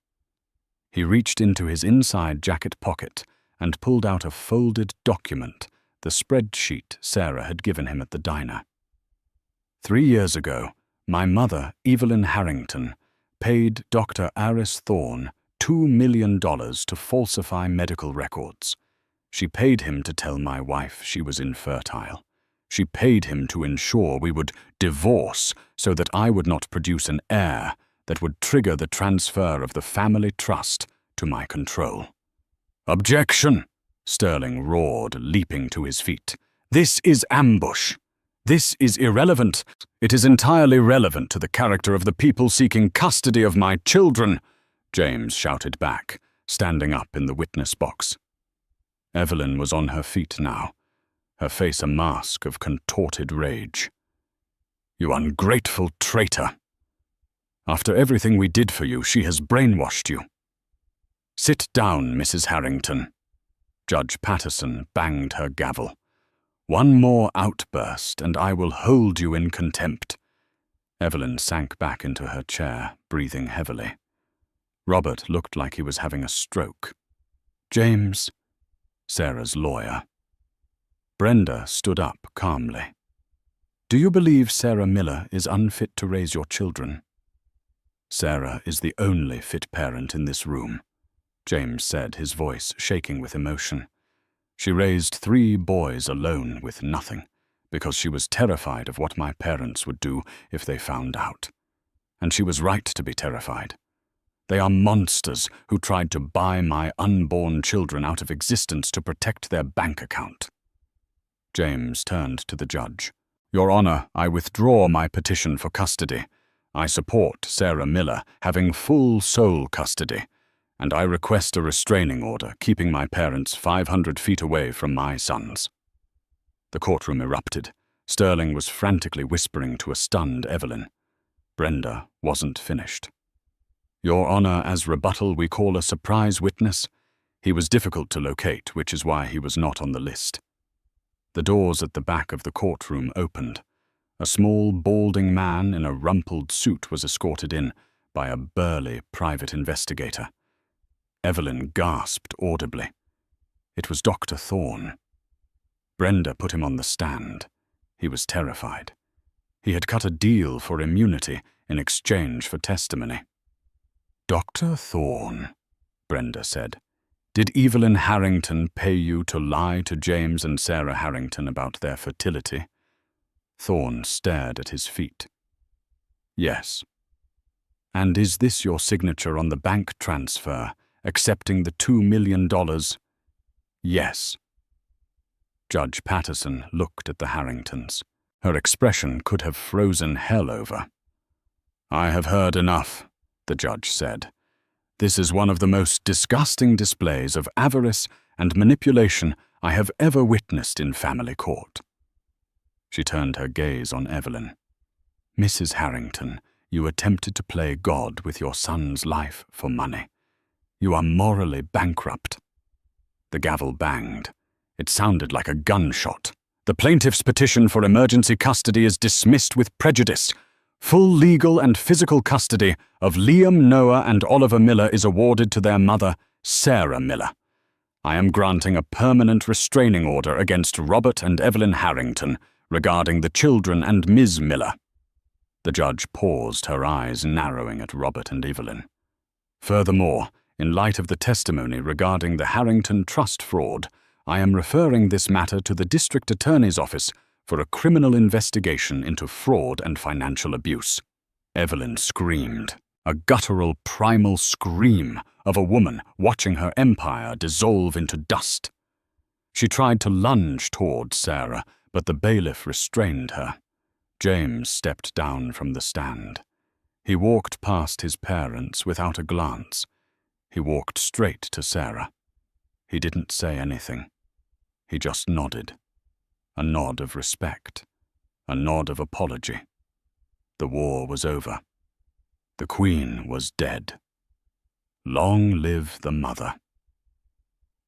He reached into his inside jacket pocket and pulled out a folded document, the spreadsheet Sarah had given him at the diner. 3 years ago, my mother, Evelyn Harrington, paid Dr. Aris Thorne $2 million to falsify medical records. She paid him to tell my wife she was infertile. She paid him to ensure we would divorce so that I would not produce an heir that would trigger the transfer of the family trust to my control. "Objection!" Sterling roared, leaping to his feet. "This is ambush. This is irrelevant. It is entirely relevant to the character of the people seeking custody of my children," James shouted back, standing up in the witness box. Evelyn was on her feet now, her face a mask of contorted rage. "You ungrateful traitor! After everything we did for you, she has brainwashed you." "Sit down, Mrs. Harrington." Judge Patterson banged her gavel. "One more outburst, and I will hold you in contempt." Evelyn sank back into her chair, breathing heavily. Robert looked like he was having a stroke. "James," Sarah's lawyer. Brenda stood up calmly. "Do you believe Sarah Miller is unfit to raise your children?" "Sarah is the only fit parent in this room," James said, his voice shaking with emotion. "She raised 3 boys alone with nothing, because she was terrified of what my parents would do if they found out. And she was right to be terrified. They are monsters who tried to buy my unborn children out of existence to protect their bank account." James turned to the judge. "Your Honor, I withdraw my petition for custody. I support Sarah Miller having full sole custody, and I request a restraining order keeping my parents 500 feet away from my sons." The courtroom erupted. Sterling was frantically whispering to a stunned Evelyn. Brenda wasn't finished. "Your Honor, as rebuttal, we call a surprise witness. He was difficult to locate, which is why he was not on the list." The doors at the back of the courtroom opened. A small, balding man in a rumpled suit was escorted in by a burly private investigator. Evelyn gasped audibly. It was Dr. Thorne. Brenda put him on the stand. He was terrified. He had cut a deal for immunity in exchange for testimony. "Dr. Thorne," Brenda said, "did Evelyn Harrington pay you to lie to James and Sarah Harrington about their fertility?" Thorne stared at his feet. "Yes." "And is this your signature on the bank transfer, accepting the $2 million? "Yes." Judge Patterson looked at the Harringtons. Her expression could have frozen hell over. "I have heard enough," the judge said. "This is one of the most disgusting displays of avarice and manipulation I have ever witnessed in family court." She turned her gaze on Evelyn. "Mrs. Harrington, you attempted to play God with your son's life for money. You are morally bankrupt." The gavel banged. It sounded like a gunshot. "The plaintiff's petition for emergency custody is dismissed with prejudice. Full legal and physical custody of Liam, Noah, and Oliver Miller is awarded to their mother, Sarah Miller. I am granting a permanent restraining order against Robert and Evelyn Harrington regarding the children and Ms. Miller." The judge paused, her eyes narrowing at Robert and Evelyn. "Furthermore, in light of the testimony regarding the Harrington trust fraud, I am referring this matter to the District Attorney's Office for a criminal investigation into fraud and financial abuse." Evelyn screamed, a guttural, primal scream of a woman watching her empire dissolve into dust. She tried to lunge toward Sarah, but the bailiff restrained her. James stepped down from the stand. He walked past his parents without a glance. He walked straight to Sarah. He didn't say anything. He just nodded. A nod of respect. A nod of apology. The war was over. The Queen was dead. Long live the mother.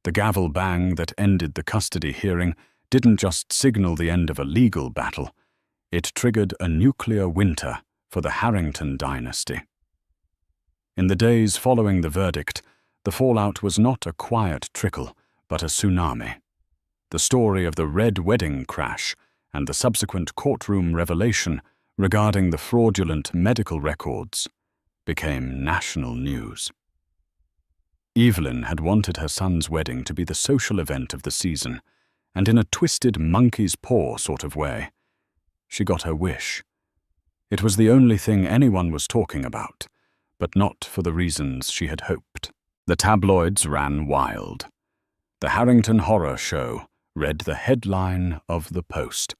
The gavel bang that ended the custody hearing didn't just signal the end of a legal battle. It triggered a nuclear winter for the Harrington dynasty. In the days following the verdict, the fallout was not a quiet trickle, but a tsunami. The story of the Red Wedding crash and the subsequent courtroom revelation regarding the fraudulent medical records became national news. Evelyn had wanted her son's wedding to be the social event of the season, and in a twisted monkey's paw sort of way, she got her wish. It was the only thing anyone was talking about, but not for the reasons she had hoped. The tabloids ran wild. The Harrington Horror Show read the headline of the Post.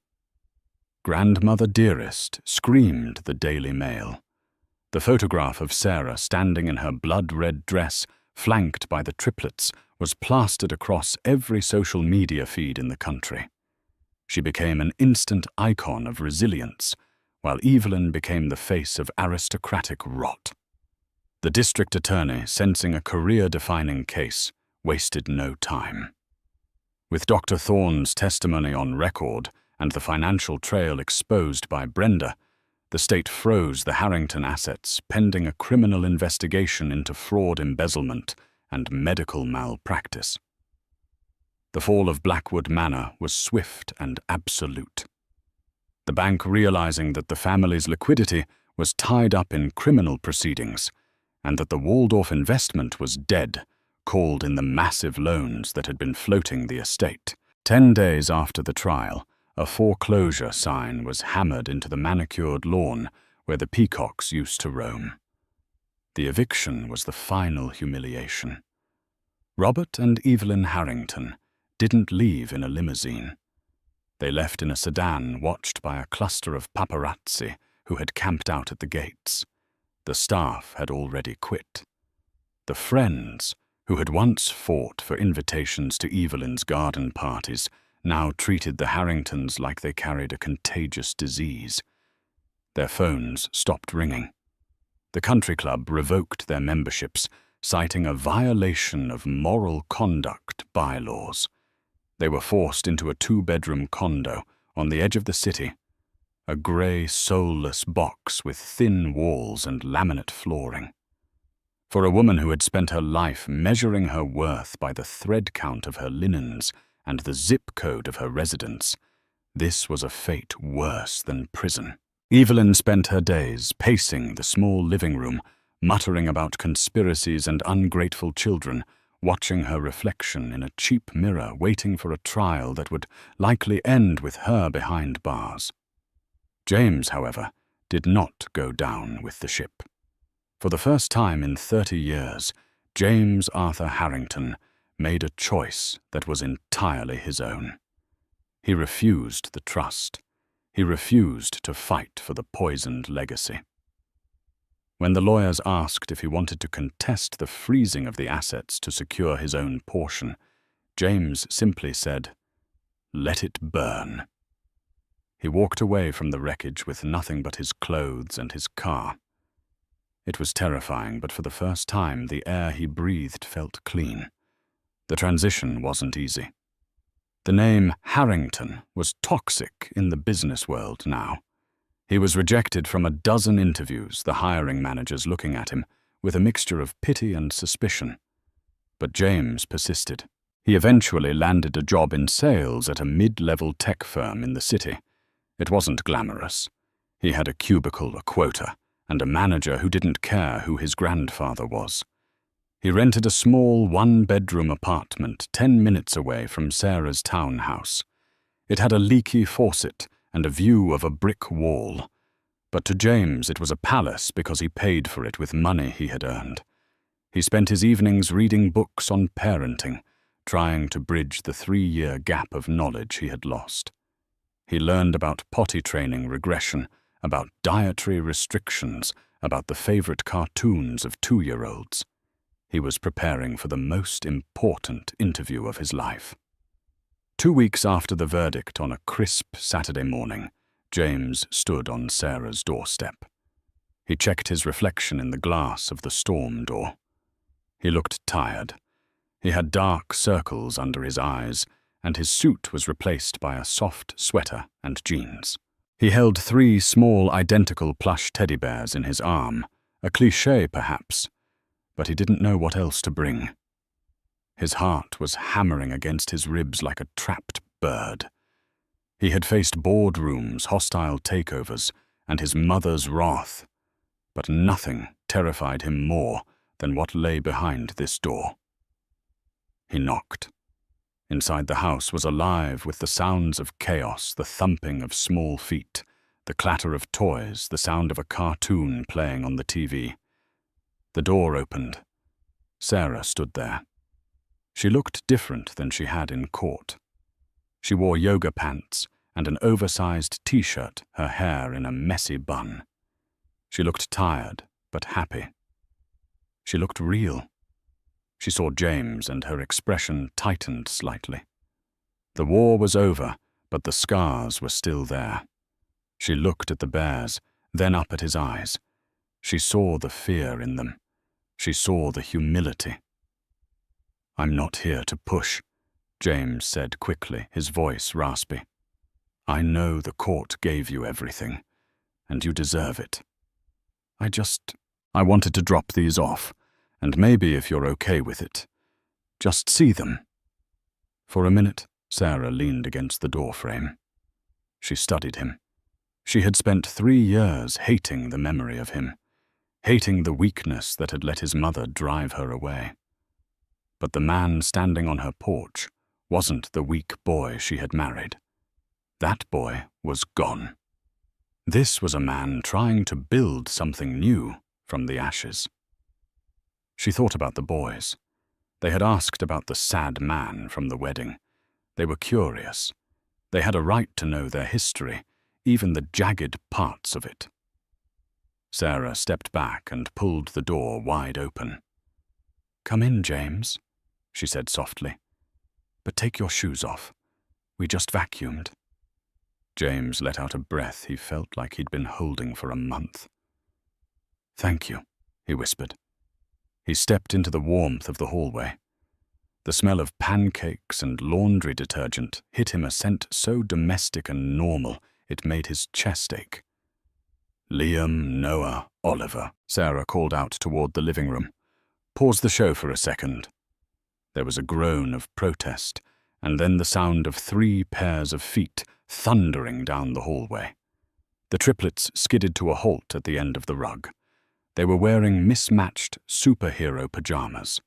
Grandmother Dearest, screamed the Daily Mail. The photograph of Sarah standing in her blood-red dress, flanked by the triplets, was plastered across every social media feed in the country. She became an instant icon of resilience, while Evelyn became the face of aristocratic rot. The district attorney, sensing a career-defining case, wasted no time. With Dr. Thorne's testimony on record and the financial trail exposed by Brenda, the state froze the Harrington assets pending a criminal investigation into fraud, embezzlement, and medical malpractice. The fall of Blackwood Manor was swift and absolute. The bank, realizing that the family's liquidity was tied up in criminal proceedings and that the Waldorf investment was dead, called in the massive loans that had been floating the estate. 10 days after the trial, a foreclosure sign was hammered into the manicured lawn where the peacocks used to roam. The eviction was the final humiliation. Robert and Evelyn Harrington didn't leave in a limousine. They left in a sedan watched by a cluster of paparazzi who had camped out at the gates. The staff had already quit. The friends, who had once fought for invitations to Evelyn's garden parties, now treated the Harringtons like they carried a contagious disease. Their phones stopped ringing. The country club revoked their memberships, citing a violation of moral conduct bylaws. They were forced into a 2-bedroom condo on the edge of the city, a grey, soulless box with thin walls and laminate flooring. For a woman who had spent her life measuring her worth by the thread count of her linens and the zip code of her residence, this was a fate worse than prison. Evelyn spent her days pacing the small living room, muttering about conspiracies and ungrateful children, watching her reflection in a cheap mirror, waiting for a trial that would likely end with her behind bars. James, however, did not go down with the ship. For the first time in 30 years, James Arthur Harrington made a choice that was entirely his own. He refused the trust. He refused to fight for the poisoned legacy. When the lawyers asked if he wanted to contest the freezing of the assets to secure his own portion, James simply said, "Let it burn." He walked away from the wreckage with nothing but his clothes and his car. It was terrifying, but for the first time, the air he breathed felt clean. The transition wasn't easy. The name Harrington was toxic in the business world now. He was rejected from a dozen interviews, the hiring managers looking at him with a mixture of pity and suspicion. But James persisted. He eventually landed a job in sales at a mid-level tech firm in the city. It wasn't glamorous. He had a cubicle, a quota, and a manager who didn't care who his grandfather was. He rented a small 1-bedroom apartment 10 minutes away from Sarah's townhouse. It had a leaky faucet and a view of a brick wall. But to James it was a palace because he paid for it with money he had earned. He spent his evenings reading books on parenting, trying to bridge the 3-year gap of knowledge he had lost. He learned about potty training regression, about dietary restrictions, about the favorite cartoons of 2-year-olds. He was preparing for the most important interview of his life. 2 weeks after the verdict on a crisp Saturday morning, James stood on Sarah's doorstep. He checked his reflection in the glass of the storm door. He looked tired. He had dark circles under his eyes, and his suit was replaced by a soft sweater and jeans. He held 3 small identical plush teddy bears in his arm, a cliché perhaps, but he didn't know what else to bring. His heart was hammering against his ribs like a trapped bird. He had faced boardrooms, hostile takeovers, and his mother's wrath, but nothing terrified him more than what lay behind this door. He knocked. Inside the house was alive with the sounds of chaos, the thumping of small feet, the clatter of toys, the sound of a cartoon playing on the TV. The door opened. Sarah stood there. She looked different than she had in court. She wore yoga pants and an oversized t-shirt, her hair in a messy bun. She looked tired, but happy. She looked real. She saw James, and her expression tightened slightly. The war was over, but the scars were still there. She looked at the bears, then up at his eyes. She saw the fear in them. She saw the humility. "I'm not here to push," James said quickly, his voice raspy. "I know the court gave you everything, and you deserve it. I wanted to drop these off, and maybe if you're okay with it, just see them." For a minute, Sarah leaned against the doorframe. She studied him. She had spent 3 years hating the memory of him, hating the weakness that had let his mother drive her away. But the man standing on her porch wasn't the weak boy she had married. That boy was gone. This was a man trying to build something new from the ashes. She thought about the boys. They had asked about the sad man from the wedding. They were curious. They had a right to know their history, even the jagged parts of it. Sarah stepped back and pulled the door wide open. "Come in, James," she said softly. "But take your shoes off. We just vacuumed." James let out a breath he felt like he'd been holding for a month. "Thank you," he whispered. He stepped into the warmth of the hallway. The smell of pancakes and laundry detergent hit him, a scent so domestic and normal it made his chest ache. "Liam, Noah, Oliver," Sarah called out toward the living room. "Pause the show for a second." There was a groan of protest, and then the sound of 3 pairs of feet thundering down the hallway. The triplets skidded to a halt at the end of the rug. They were wearing mismatched superhero pajamas.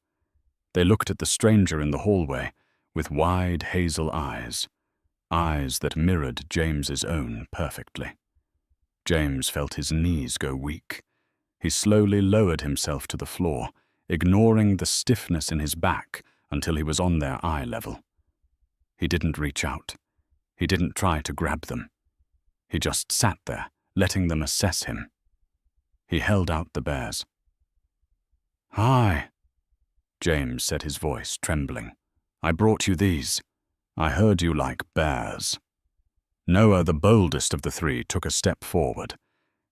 They looked at the stranger in the hallway with wide hazel eyes, eyes that mirrored James's own perfectly. James felt his knees go weak. He slowly lowered himself to the floor, ignoring the stiffness in his back until he was on their eye level. He didn't reach out. He didn't try to grab them. He just sat there, letting them assess him. He held out the bears. "Hi," James said, his voice trembling. "I brought you these. I heard you like bears." Noah, the boldest of the 3, took a step forward.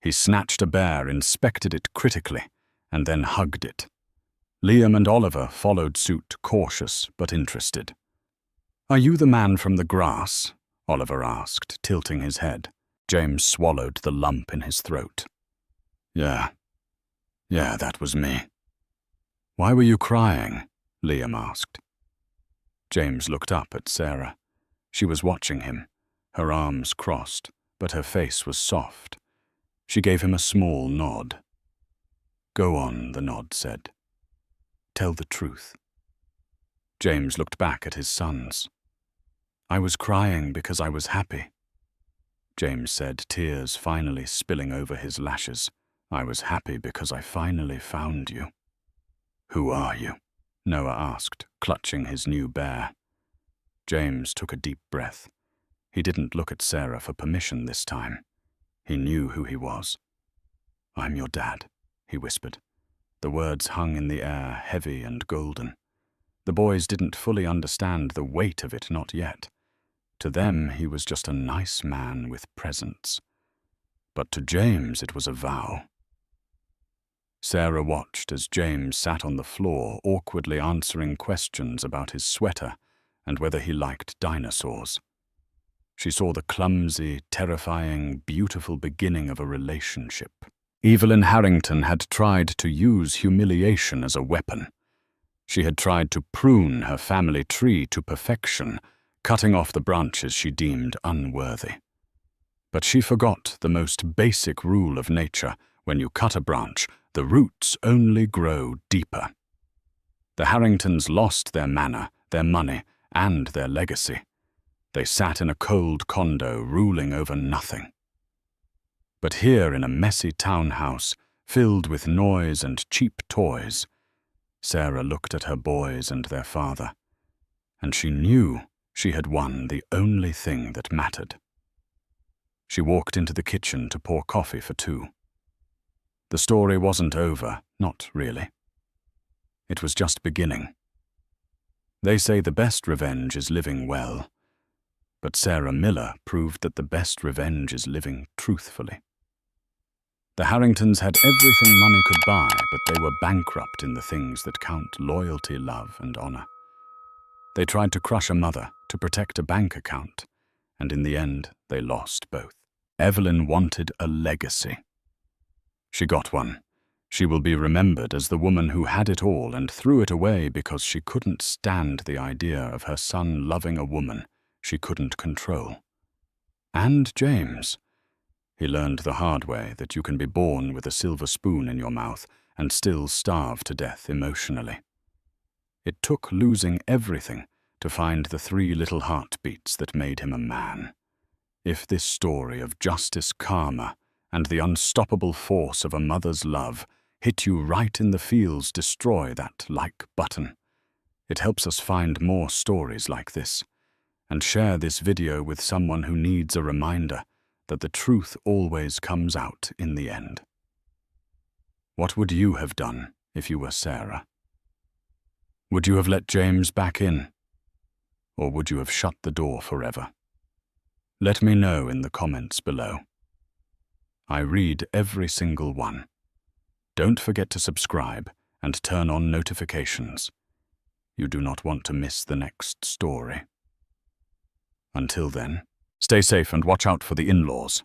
He snatched a bear, inspected it critically, and then hugged it. Liam and Oliver followed suit, cautious but interested. "Are you the man from the grass?" Oliver asked, tilting his head. James swallowed the lump in his throat. Yeah, that was me." "Why were you crying?" Liam asked. James looked up at Sarah. She was watching him, her arms crossed, but her face was soft. She gave him a small nod. "Go on," the nod said. "Tell the truth." James looked back at his sons. "I was crying because I was happy," James said, tears finally spilling over his lashes. "I was happy because I finally found you." "Who are you?" Noah asked, clutching his new bear. James took a deep breath. He didn't look at Sarah for permission this time. He knew who he was. "I'm your dad," he whispered. The words hung in the air, heavy and golden. The boys didn't fully understand the weight of it, not yet. To them, he was just a nice man with presence. But to James, it was a vow. Sarah watched as James sat on the floor, awkwardly answering questions about his sweater and whether he liked dinosaurs. She saw the clumsy, terrifying, beautiful beginning of a relationship. Evelyn Harrington had tried to use humiliation as a weapon. She had tried to prune her family tree to perfection, cutting off the branches she deemed unworthy. But she forgot the most basic rule of nature: when you cut a branch, the roots only grow deeper. The Harringtons lost their manor, their money, and their legacy. They sat in a cold condo, ruling over nothing. But here in a messy townhouse, filled with noise and cheap toys, Sarah looked at her boys and their father, and she knew she had won the only thing that mattered. She walked into the kitchen to pour coffee for 2. The story wasn't over, not really. It was just beginning. They say the best revenge is living well, but Sarah Miller proved that the best revenge is living truthfully. The Harringtons had everything money could buy, but they were bankrupt in the things that count: loyalty, love, and honor. They tried to crush a mother to protect a bank account, and in the end, they lost both. Evelyn wanted a legacy. She got one. She will be remembered as the woman who had it all and threw it away because she couldn't stand the idea of her son loving a woman she couldn't control. And James. He learned the hard way that you can be born with a silver spoon in your mouth and still starve to death emotionally. It took losing everything to find the 3 little heartbeats that made him a man. If this story of justice, karma, and the unstoppable force of a mother's love hit you right in the feels, destroy that like button. It helps us find more stories like this, and share this video with someone who needs a reminder that the truth always comes out in the end. What would you have done if you were Sarah? Would you have let James back in? Or would you have shut the door forever? Let me know in the comments below. I read every single one. Don't forget to subscribe and turn on notifications. You do not want to miss the next story. Until then, stay safe and watch out for the in-laws.